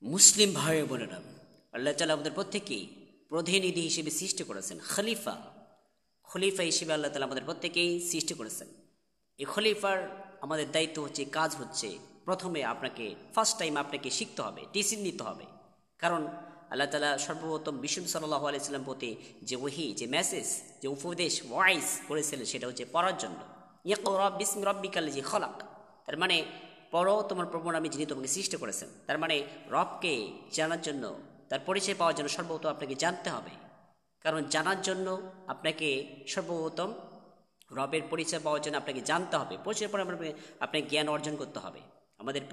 মুসলিম ভাই বোনেরা, আল্লাহ তাআলা আমাদের প্রত্যেককেই প্রতিনিধি হিসেবে সৃষ্টি করেছেন। খলিফা খলিফা হিসেবে আল্লাহ তাআলা আমাদের প্রত্যেককেই সৃষ্টি করেছেন। এই খলিফার আমাদের দায়িত্ব হচ্ছে, কাজ হচ্ছে, প্রথমে আপনাকে ফার্স্ট টাইম আপনাকে শিখতে হবে, ডিসিশন নিতে হবে। কারণ আল্লাহ তাআলা সর্বপ্রথম বিষ্ণু সাল্লাল্লাহু আলাইহি সাল্লাম প্রতি যে ওহী, যে মেসেজ, যে উপদেশ ওয়াইজ করেছিলেন সেটা হচ্ছে পড়ার জন্য। ইকরা বিসমি রাব্বিকাল্লাযী খলাক, তার মানে পড়ো, তোমার প্রভুর নামে যিনি তোমাকে সৃষ্টি করেছেন। তার মানে রবকে জানার জন্য, তার পরিচয় পাওয়ার জন্য সর্বপ্রথম আপনাকে জানতে হবে। কারণ জানার জন্য আপনাকে সর্বপ্রথম রবের পরিচয় পাওয়ার জন্য আপনাকে জানতে হবে। পরিচয় পরে আপনাকে জ্ঞান অর্জন করতে হবে। আমাদের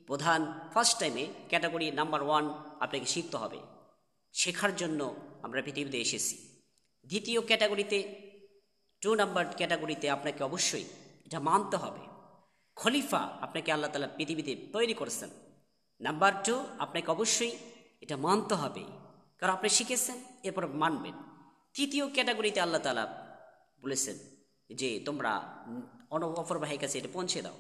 প্রধান ফার্স্ট টাইমে ক্যাটাগরি নাম্বার 1 আপনাকে শিখতে হবে। শেখার জন্য আমরা পৃথিবীতে এসেছি। দ্বিতীয় ক্যাটাগরিতে, 2 নাম্বার ক্যাটাগরিতে আপনাকে অবশ্যই এটা মানতে হবে, খলিফা আপনাকে আল্লাহ তাআলা পৃথিবীতে তৈরি করেছেন। নাম্বার 2, আপনাকে অবশ্যই এটা মানতে হবে, কারণ আপনি শিখেছেন, এরপর মানবেন। তৃতীয় ক্যাটাগরিতে আল্লাহ তাআলা বলেছেন যে তোমরা অপর ভাইয়ের কাছে এটা পৌঁছে দাও।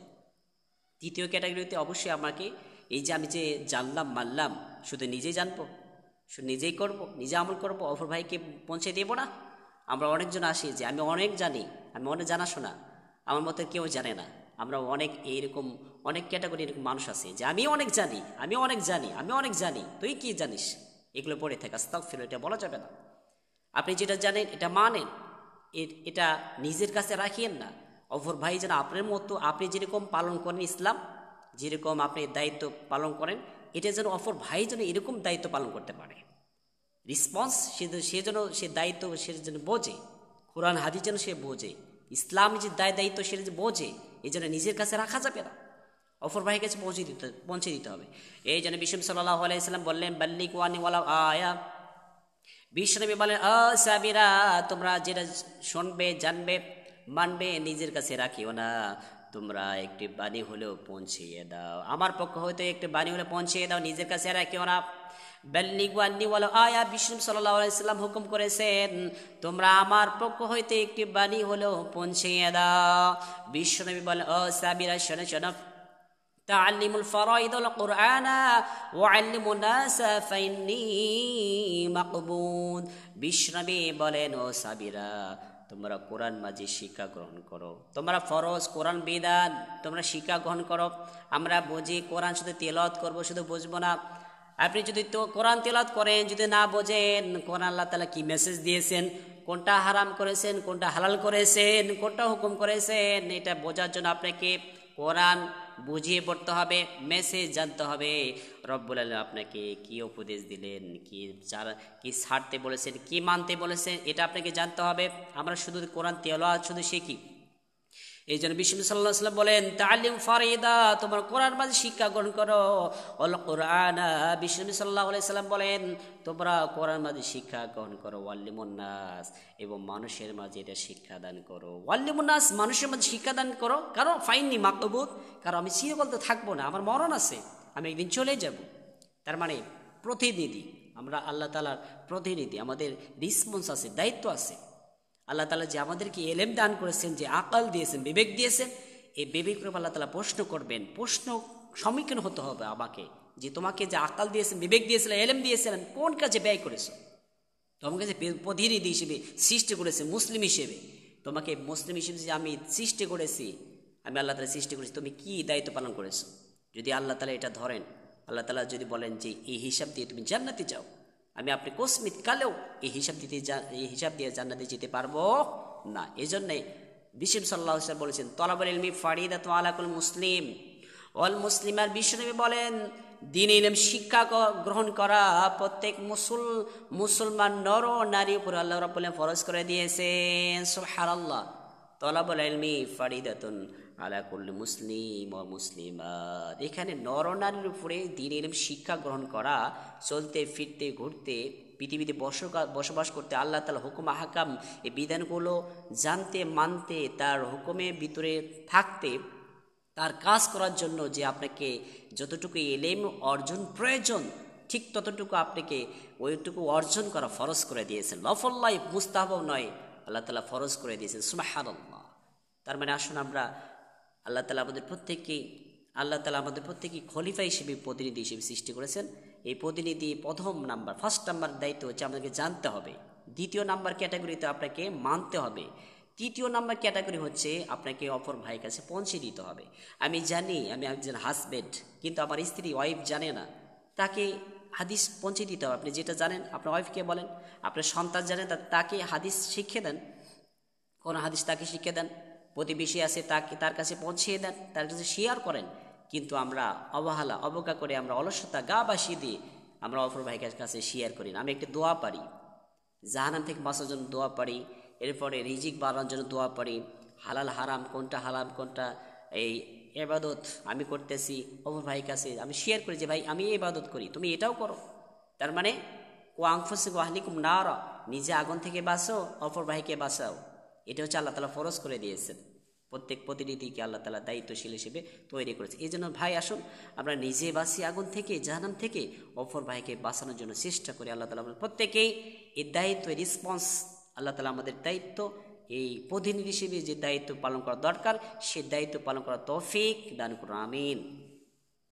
তৃতীয় ক্যাটাগরিতে অবশ্যই আমাকে এই যে আমি যে জানলাম মানলাম, শুধু নিজেই জানবো, শুধু নিজেই করব, নিজে আমল করব, অপর ভাইকে পৌঁছে দেব না। আমরা অনেকজন আসি যে আমি অনেক জানি, আমি অনেক জানাশোনা, আমার মতো কেউ জানে না। আমরা এইরকম অনেক ক্যাটাগরি এরকম মানুষ আছে যে আমি অনেক জানি, আমি অনেক জানি, আমি অনেক জানি, তুই কি জানিস, এগুলো পড়ে থাকে। আস্তাগফিরুল্লাহ, এটা বলা যাবে না। আপনি যেটা জানেন এটা মানেন, এটা নিজের কাছে রাখিয়েন না। অপর ভাই যেন আপনার মতো, আপনি যেরকম পালন করেন ইসলাম, যেরকম আপনি দায়িত্ব পালন করেন, এটা যেন অপর ভাই যেন এরকম দায়িত্ব পালন করতে পারে। রেসপন্স সে দায়িত্ব সে যেন বোঝে, কোরআন হাদিস যেন সে বোঝে, ইসলাম যে দায়িত্ব সে যে বোঝে, এই জন্য নিজের কাছে রাখা যাবে না, অপর ভাইয়ের কাছে পৌঁছে দিতে হবে। এই জন্য বিষ্ণু সাল্লাল্লাহু আলাইহি সাল্লাম বললেন, বাল্লিগু আন্নী ওয়ালাউ আয়া। বিশ্বনবী বলেন, সাবিরা, তোমরা যেটা শুনবে, জানবে, মানবে, নিজের কাছে রাখিও না, তোমরা একটি বাণী হলেও পৌঁছিয়ে দাও। আমার পক্ষ হইতে একটি বাণী হলে পৌঁছিয়ে দাও, নিজের কাছে রাখিও না। বাল্লিগু আন্নী ওয়ালাউ আয়া, বিষ্ণু সাল্লাল্লাহু আলাইহি সাল্লাম হুকুম করেছেন, তোমরা আমার পক্ষ হইতে একটি বাণী হলেও পৌঁছিয়ে দাও। বিশ্বনবী বলেন, সাবিরা, শোনো শোনো, তাআল্লিমুল ফারাইদুল কুরআন ওয়াআল্লিমুন নাস ফাইন্নী মাকবুদ। বিশ্বনবী বলেন, ও সাবিরা, তোমরা কোরআন মাঝে শিক্ষা গ্রহণ করো, তোমরা ফরজ কোরআন বিধান তোমরা শিক্ষা গ্রহণ করো। আমরা বুঝি কোরআন শুধু তেলাওয়াত করব, শুধু বুঝবো না। আপনি যদি তো কোরআন তেলাওয়াত করেন, যদি না বোঝেন কোরআন আল্লাহ তাআলা কি মেসেজ দিয়েছেন, কোনটা হারাম করেছেন, কোনটা হালাল করেছেন, কোনটা হুকুম করেছেন, এটা বোঝার জন্য আপনাকে কোরআন বুঝিয়ে পড়তে হবে, মেসেজ জানতে হবে। রব্বুল আলামিন আপনাকে কি উপদেশ দিলেন, কি ছাড়তে বলেছেন, কি মানতে বলেছেন, এটা আপনাকে জানতে হবে। আমরা শুধু কোরআন তেলাওয়াত শুধু শিখি। এই জন্য বিষ্ণু সাল্লাল্লাহু আলাইহি ওয়াসাল্লাম বলেন, তাআল্লিম ফারিদা, তোমরা কোরআন মাঝে শিক্ষা গ্রহণ করো। ওয়াল কুরআন, বিষ্ণু সাল্লাল্লাহু আলাইহি ওয়াসাল্লাম বলেন, তোমরা কোরআন মাঝে শিক্ষা গ্রহণ করো। ওয়াল্লিমুন নাস, এবং মানুষের মাঝে এটা শিক্ষা দান করো। ওয়াল্লিমুন নাস, মানুষের মাঝে শিক্ষা দান করো। কারণ ফাইন্নী মাকবুদ, কারণ আমি চিরকাল তো থাকবো না, আমার মরণ আছে, আমি একদিন চলে যাব। তার মানে প্রতিনিধি, আমরা আল্লাহ তাআলার প্রতিনিধি, আমাদের রেসপন্স আছে, দায়িত্ব আছে। আল্লাহ তাআলা যে আমাদেরকে এলেম দান করেছেন, যে আকল দিয়েছেন, বিবেক দিয়েছেন, এই বিবেকের উপর আল্লাহ তাআলা প্রশ্ন করবেন। প্রশ্ন সম্মুখীন হতে হবে আমাকে, যে তোমাকে যে আকল দিয়েছেন, বিবেক দিয়েছিলেন, এলেম দিয়েছিলেন, কোন কাজে ব্যয় করেছো? তোমাকে যে প্রতিনিধি হিসেবে সৃষ্টি করেছে, মুসলিম হিসেবে, তোমাকে মুসলিম হিসেবে যে আমি সৃষ্টি করেছি, আমি আল্লাহ তাআলা সৃষ্টি করেছি, তুমি কি দায়িত্ব পালন করেছো? যদি আল্লাহ তাআলা এটা ধরেন, আল্লাহ তাআলা যদি বলেন যে এই হিসাব দিয়ে তুমি জান্নাতে যাও, আমি আপনি কোসমিত কালেও এই হিসাব দিয়ে জান্নাতে যেতে পারবো না। এই জন্যে বিষ্ণু সাল্লাল্লাহু আলাইহি ওয়াসাল্লাম বলেছেন, তলাবুল ইলমি ফারিদাতুন আলা কুল্লি মুসলিম ওয়াল মুসলিম। আর বিশ্বনবী বলেন, দ্বীনি ইলম শিক্ষা গ্রহণ করা প্রত্যেক মুসলমান নর ও নারীর উপর আল্লাহ রাব্বুল আলামিন ফরজ করে দিয়েছেন। সুবহানাল্লাহ। তলাবুল ইলমি ফারিদাতুন আলা কুল্লি মুসলিম ও মুসলিমাত, এখানে নর নারীর উপরে দ্বীনি ইলম শিক্ষা গ্রহণ করা, চলতে ফিরতে ঘুরতে পৃথিবীতে বসবাস করতে, আল্লাহ তাআলার হুকুম আহকাম এই বিধানগুলো জানতে, মানতে, তার হুকুমের ভিতরে থাকতে, তার কাজ করার জন্য যে আপনাকে যতটুকু এলেম অর্জন প্রয়োজন, ঠিক ততটুকু আপনাকে ওইটুকু অর্জন করা ফরজ করে দিয়েছেন। নফল নয়, মুস্তাহাব নয়, আল্লাহ তাআলা ফরজ করে দিয়েছেন। সুবহানাল্লাহ। তার মানে আসুন আমরা আল্লাহ তাআলা আমাদের প্রত্যেককে আল্লাহ তাআলা আমাদের প্রত্যেকেই খলিফা হিসেবে প্রতিনিধি হিসেবে সৃষ্টি করেছেন। এই প্রতিনিধি ফার্স্ট নাম্বার দায়িত্ব হচ্ছে আমাদেরকে জানতে হবে। দ্বিতীয় নাম্বার ক্যাটাগরিতে আপনাকে মানতে হবে। তৃতীয় নাম্বার ক্যাটাগরি হচ্ছে আপনাকে অপর ভাইয়ের কাছে পৌঁছে দিতে হবে। আমি জানি আমি একজন হাজব্যান্ড, কিন্তু আমার স্ত্রী ওয়াইফ জানে না, তাকে হাদিস পৌঁছে দিতে হবে। আপনি যেটা জানেন আপনার ওয়াইফকে বলেন, আপনার সন্তান জানেন তাকে হাদিস শিখিয়ে দেন, কোন হাদিস তাকে শিখিয়ে দেন, প্রতিবেশী আছে তার কাছে পৌঁছিয়ে দেন, তার কাছে শেয়ার করেন। কিন্তু আমরা অবজ্ঞা করে, আমরা অলসতা গা বাসিয়ে দিয়ে আমরা অপর ভাইয়ের কাছে শেয়ার করি না। আমি একটা দোয়া পারি, জাহান্নাম থেকে বাঁচার জন্য দোয়া পারি, এরপরে রিজিক বাড়ানোর জন্য দোয়া পারি, হালাল হারাম কোনটা এই ইবাদত আমি করতেছি, অপর ভাইয়ের কাছে আমি শেয়ার করি যে ভাই আমি এই ইবাদত করি, তুমি এটাও করো। তার মানে ও আনফুসিকুম ওয়া আহলিকুম নারা, নিজে আগুন থেকে বাঁচো, অপর ভাইকে বাঁচাও। এটা হচ্ছে আল্লাহ তাআলা ফরজ করে দিয়েছেন। প্রত্যেক প্রতিনিধিকে আল্লাহ তাআলা দায়িত্বশীল হিসেবে তৈরি করেছে। এই জন্য ভাই আসুন আমরা নিজে বাঁচি আগুন থেকে, জাহান্নাম থেকে, অপর ভাইকে বাঁচানোর জন্য চেষ্টা করি। আল্লাহ তাআলা আমাদের প্রত্যেকেই এই দায়িত্ব রেসপন্স, আল্লাহ তাআলা আমাদের দায়িত্ব, এই প্রতিনিধি হিসেবে যে দায়িত্ব পালন করা দরকার সে দায়িত্ব পালন করার তৌফিক দান করুন, আমিন।